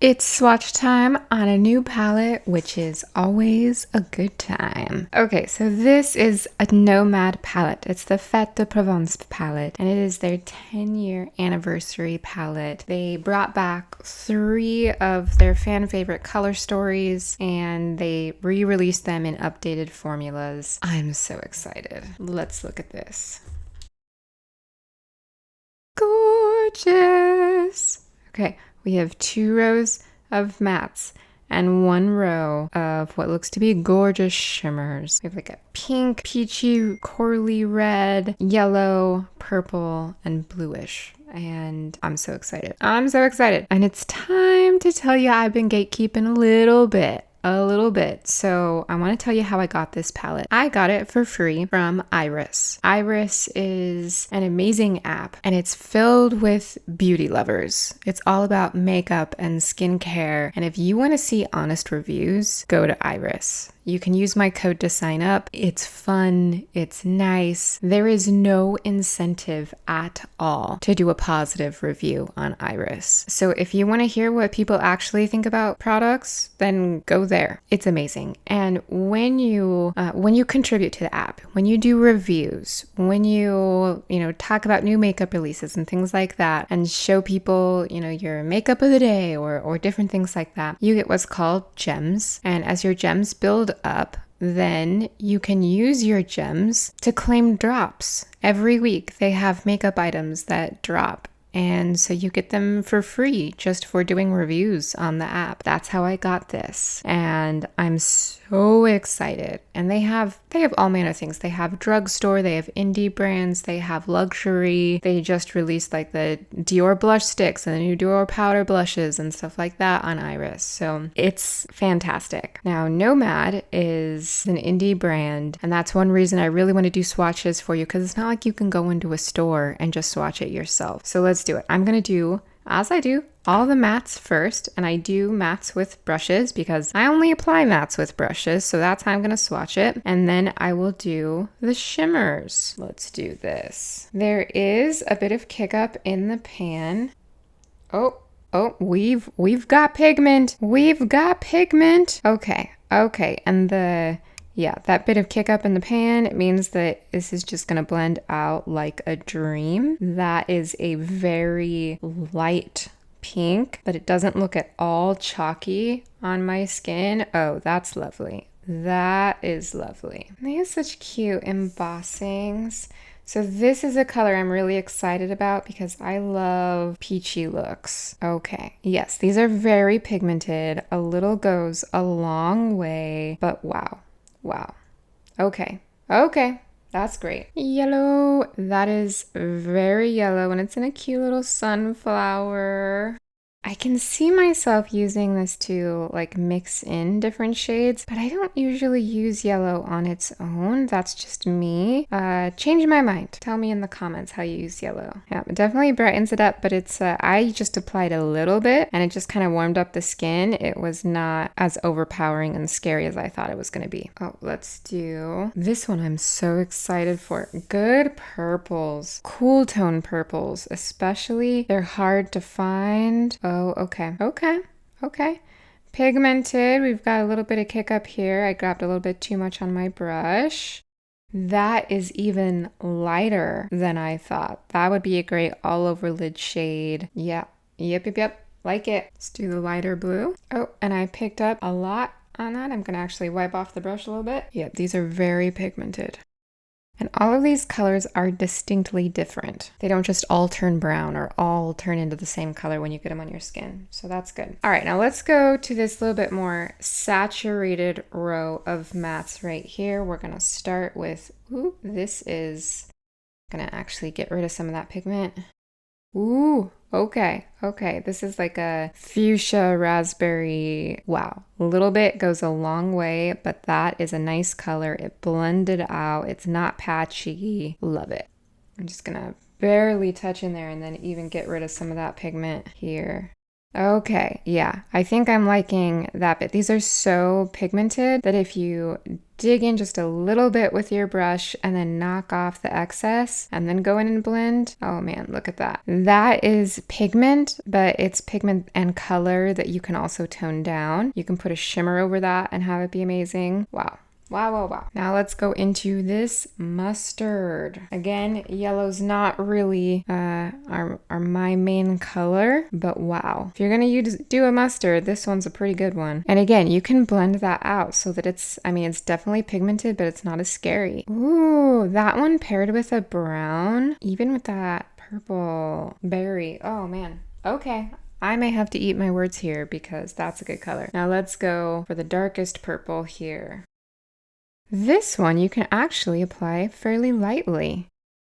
It's swatch time on a new palette, which is always a good time. Okay, so this is a Nomad palette. It's the Fetes de Provence palette, and it is their 10-year anniversary palette. They brought back 3 of their fan favorite color stories, and they re-released them in updated formulas. I'm so excited. Let's look at this. Gorgeous! Okay, we have 2 rows of mattes and 1 row of what looks to be gorgeous shimmers. We have like a pink, peachy, corally red, yellow, purple, and bluish. And I'm so excited. I'm so excited. And it's time to tell you I've been gatekeeping a little bit. So I want to tell you how I got this palette. I got it for free from Iris. Iris is an amazing app, and it's filled with beauty lovers. It's all about makeup and skincare, and if you want to see honest reviews, go to Iris. You can use my code to sign up. It's fun. It's nice. There is no incentive at all to do a positive review on Iris. So if you want to hear what people actually think about products, then go there. It's amazing. And when you contribute to the app, when you do reviews, when you talk about new makeup releases and things like that, and show people your makeup of the day or different things like that, you get what's called gems. And as your gems build up, then you can use your gems to claim drops. Every week they have makeup items that drop, and so you get them for free just for doing reviews on the app. That's how I got this, and I'm so excited. And they have all manner of things. They have drugstore, they have indie brands, they have luxury. They just released like the Dior blush sticks and the new Dior powder blushes and stuff like that on Iris. So it's fantastic. Now, Nomad is an indie brand, and that's one reason I really want to do swatches for you, because it's not like you can go into a store and just swatch it yourself. So let's do it. I'm going to do, as I do, all the mattes first, and I do mattes with brushes because I only apply mattes with brushes, so that's how I'm going to swatch it. And then I will do the shimmers. Let's do this. There is a bit of kick up in the pan. Oh, we've got pigment. We've got pigment. Okay, and that bit of kick up in the pan, it means that this is just going to blend out like a dream. That is a very light pink, but it doesn't look at all chalky on my skin. Oh, that's lovely. That is lovely. They have such cute embossings. So this is a color I'm really excited about because I love peachy looks. Okay, yes, these are very pigmented. A little goes a long way, but wow. Okay, that's great. Yellow, that is very yellow, and it's in a cute little sunflower. I can see myself using this to like mix in different shades, but I don't usually use yellow on its own. That's just me. Change my mind. Tell me in the comments how you use yellow. Yeah, it definitely brightens it up, but it's I just applied a little bit and it just kind of warmed up the skin. It was not as overpowering and scary as I thought it was going to be. Oh, let's do this one. I'm so excited for. Good purples, cool tone purples, especially. They're hard to find. Oh, okay. Pigmented. We've got a little bit of kick up here. I grabbed a little bit too much on my brush. That is even lighter than I thought. That would be a great all over lid shade. Yeah. Yep. Like it. Let's do the lighter blue. Oh, and I picked up a lot on that. I'm going to actually wipe off the brush a little bit. Yep, these are very pigmented. And all of these colors are distinctly different. They don't just all turn brown or all turn into the same color when you get them on your skin. So that's good. All right, now let's go to this little bit more saturated row of mattes right here. We're gonna start with, this is gonna actually get rid of some of that pigment. Ooh, okay. This is like a fuchsia raspberry. Wow, a little bit goes a long way, but that is a nice color. It blended out. It's not patchy. Love it. I'm just gonna barely touch in there and then even get rid of some of that pigment here. Okay, yeah, I think I'm liking that bit. These are so pigmented that if you dig in just a little bit with your brush and then knock off the excess and then go in and blend, oh man, look at that. That is pigment, but it's pigment and color that you can also tone down. You can put a shimmer over that and have it be amazing. Wow. Wow, wow, wow. Now let's go into this mustard. Again, yellow's not really are my main color, but wow. If you're gonna do a mustard, this one's a pretty good one. And again, you can blend that out so that it's, I mean, it's definitely pigmented, but it's not as scary. Ooh, that one paired with a brown, even with that purple berry. Oh man. Okay. I may have to eat my words here because that's a good color. Now let's go for the darkest purple here. This one you can actually apply fairly lightly.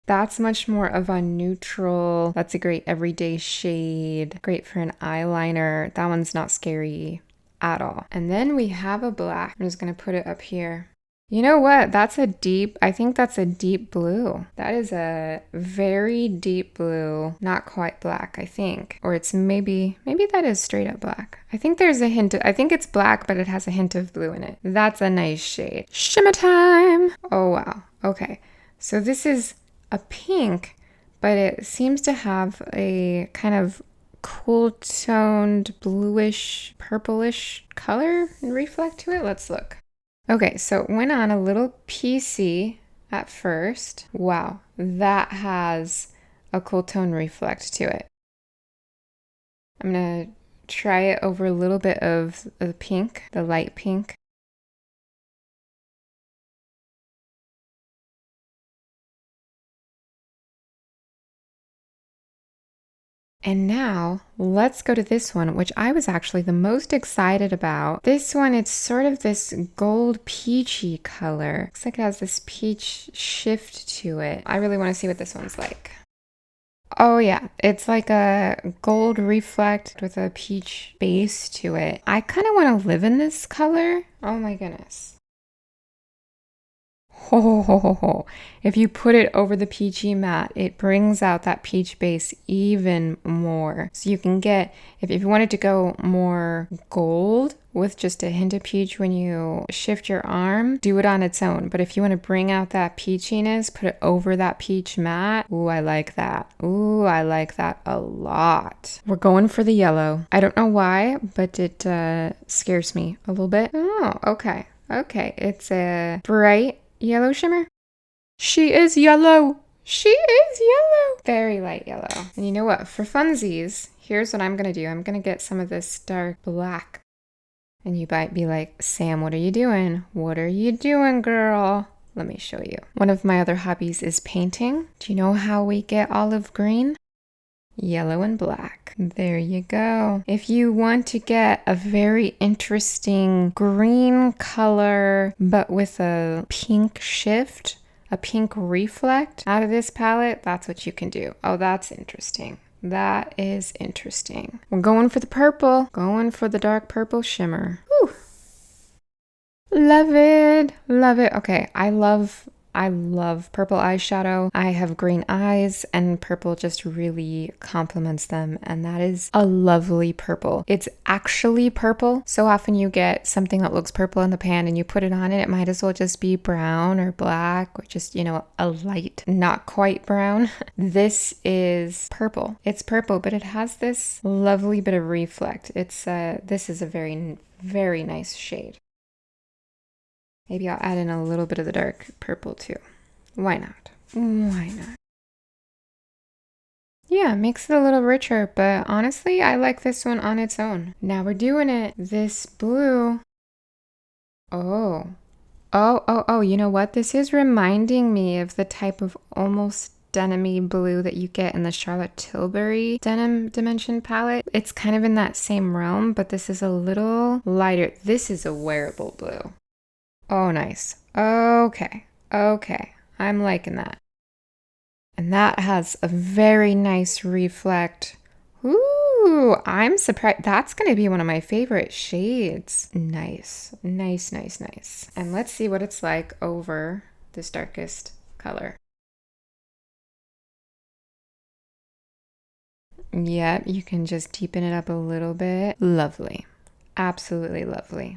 That's much more of a neutral, that's a great everyday shade, great for an eyeliner. That one's not scary at all. And then we have a black. I'm just gonna put it up here. You know what? I think that's a deep blue. That is a very deep blue, not quite black, I think. Or it's maybe that is straight up black. I think there's a hint I think it's black, but it has a hint of blue in it. That's a nice shade. Shimmer time! Oh, wow. Okay. So this is a pink, but it seems to have a kind of cool toned bluish, purplish color and reflect to it. Let's look. Okay, so it went on a little PC at first. Wow, that has a cool tone reflect to it. I'm gonna try it over a little bit of the pink, the light pink. And now let's go to this one, which I was actually the most excited about. This one, it's sort of this gold peachy color. Looks like it has this peach shift to it. I really want to see what this one's like. Oh yeah, it's like a gold reflect with a peach base to it. I kind of want to live in this color. Oh my goodness. Ho, ho, ho, ho. If you put it over the peachy matte, it brings out that peach base even more. So you can get, if you wanted to go more gold with just a hint of peach when you shift your arm, do it on its own. But if you want to bring out that peachiness, put it over that peach matte. Ooh, I like that. Ooh, I like that a lot. We're going for the yellow. I don't know why, but it scares me a little bit. Oh, okay. Okay, it's a bright yellow shimmer. She is yellow. She is yellow. Very light yellow. And you know what? For funsies, here's what I'm going to do. I'm going to get some of this dark black. And you might be like, Sam, what are you doing? What are you doing, girl? Let me show you. One of my other hobbies is painting. Do you know how we get olive green? Yellow and black. There you go. If you want to get a very interesting green color, but with a pink shift, a pink reflect out of this palette, that's what you can do. Oh, that's interesting. That is interesting. We're going for the purple, going for the dark purple shimmer. Whew. Love it. Love it. Okay, I love purple eyeshadow. I have green eyes and purple just really complements them, and that is a lovely purple. It's actually purple. So often you get something that looks purple in the pan and you put it on and it might as well just be brown or black or just, you know, a light, not quite brown. This is purple. It's purple, but it has this lovely bit of reflect. This is a very, very nice shade. Maybe I'll add in a little bit of the dark purple too. Why not? Why not? Yeah, it makes it a little richer, but honestly, I like this one on its own. Now we're doing it. This blue. Oh. Oh, you know what? This is reminding me of the type of almost denim-y blue that you get in the Charlotte Tilbury Denim Dimension palette. It's kind of in that same realm, but this is a little lighter. This is a wearable blue. Oh, nice. Okay. I'm liking that. And that has a very nice reflect. Ooh, I'm surprised. That's going to be one of my favorite shades. Nice. And let's see what it's like over this darkest color. Yep, you can just deepen it up a little bit. Lovely. Absolutely lovely.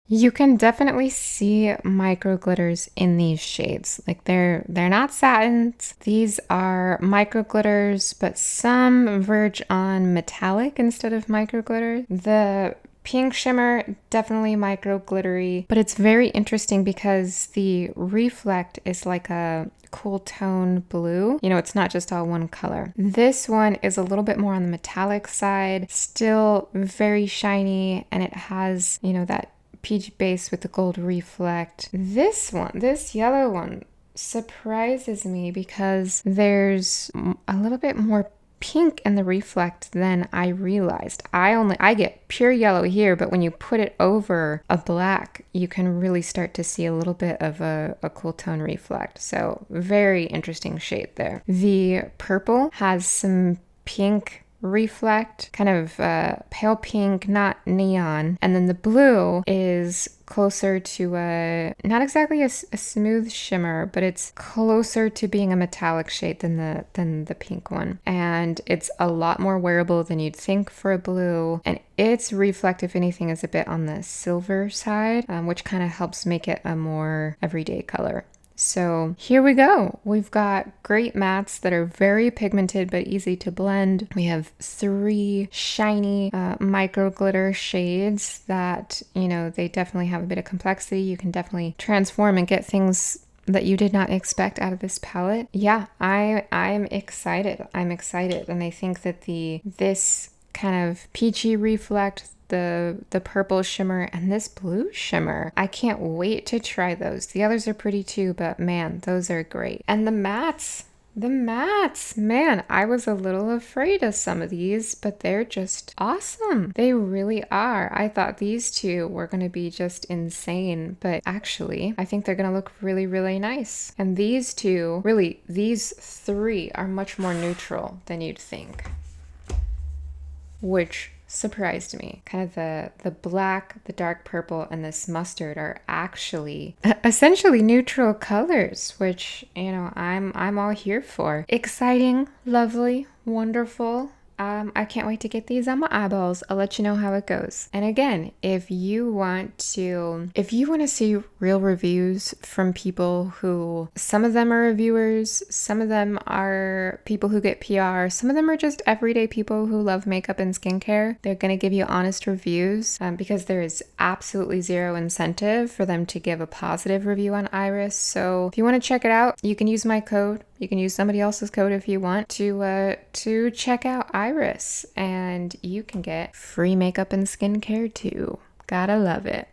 You can definitely see micro glitters in these shades. Like they're not satins. These are micro glitters, but some verge on metallic instead of micro glitter. The pink shimmer, definitely micro glittery, but it's very interesting because the reflect is like a cool tone blue. You know, it's not just all one color. This one is a little bit more on the metallic side, still very shiny, and it has, you know, that peach base with the gold reflect. This one, this yellow one, surprises me because there's a little bit more pink in the reflect than I realized. I get pure yellow here, but when you put it over a black, you can really start to see a little bit of a cool tone reflect. So very interesting shade there. The purple has some pink reflect, kind of pale pink, not neon. And then the blue is closer to not exactly a smooth shimmer, but it's closer to being a metallic shade than the pink one. And it's a lot more wearable than you'd think for a blue. And its reflect, if anything, is a bit on the silver side, which kind of helps make it a more everyday color. So here we go. We've got great mattes that are very pigmented but easy to blend. We have 3 shiny micro glitter shades that, you know, they definitely have a bit of complexity. You can definitely transform and get things that you did not expect out of this palette. Yeah, I'm excited. I'm excited. And I think that this kind of peachy reflect, the purple shimmer, and this blue shimmer, I can't wait to try those. The others are pretty too, but man, those are great. And the mattes, man, I was a little afraid of some of these, but they're just awesome. They really are. I thought these two were going to be just insane, but actually, I think they're going to look really, really nice. And these two, really, these 3 are much more neutral than you'd think, which surprised me. Kind of the black, the dark purple, and this mustard are actually essentially neutral colors, which, you know, I'm all here for. Exciting, lovely, wonderful. I can't wait to get these on my eyeballs. I'll let you know how it goes. And again, if you want to see real reviews from people who, some of them are reviewers, some of them are people who get PR, some of them are just everyday people who love makeup and skincare. They're going to give you honest reviews because there is absolutely zero incentive for them to give a positive review on Iris. So if you want to check it out, you can use my code. You can use somebody else's code if you want to check out Iris, and you can get free makeup and skincare too. Gotta love it.